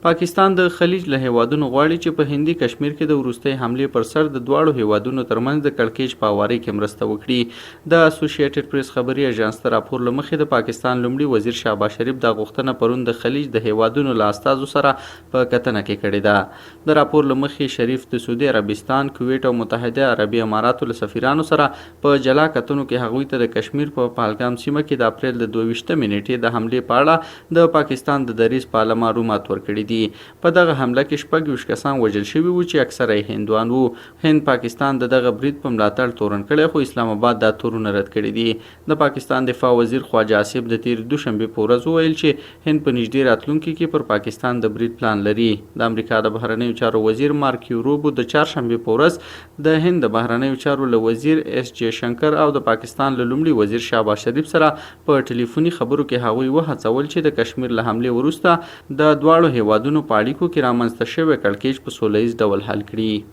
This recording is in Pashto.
پاکستان د خلیج له هیوادونو غواړي چې په هندي کشمیر کې د وروستۍ حملې پر سر د دواړو هیوادونو ترمنځ د کړکېچ په هواري کې مرسته وکړي. د اسوسییټډ پریس خبري اژانس ته راپور له مخې د پاکستان لومړي وزیر شهباز شریف دا غوښتنه پرون د خلیج د هیوادونو له استازو سره په کتنه کې کړې ده. د راپور له مخې شریف د سعودي عربستان، کویت او متحده عربي اماراتو له سفیرانو سره په جلا کتنو کې هغوی ته د کشمیر په پهلګام سیمه کې د اپریل د 22 نیټې د حملې په اړه د پاکستان د دریځ په اړه معلومات ورکړي دي. په دغه حمله کې 26 کسان وژل شوي وو چې اکثره یې هندوان وو. هند پاکستان د دغه برید په ملاتړ تورن کړی، خو اسلام آباد دا تورونه رد کړي دي. د پاکستان دفاع وزیر خواجه آصف د تیر دوشنبه په ورځ وویل چې هند په نږدې راتلونکي کې پر پاکستان د برید پلان لري. د امریکا د بهرنیو چارو وزیر مارک روبو د چهارشنبه په ورځ د هند د بهرنیو چارو له وزیر اس جے شنکر او د پاکستان له لومړي وزیر شهباز شریف سره په ټلیفوني خبرو کې هغوی وهڅول چې د کشمیر له حملې وروسته د دواړو هیوادونو په اړیکو کې رامنځته شوی کړکېچ په سوله ییز ډول حل کړي.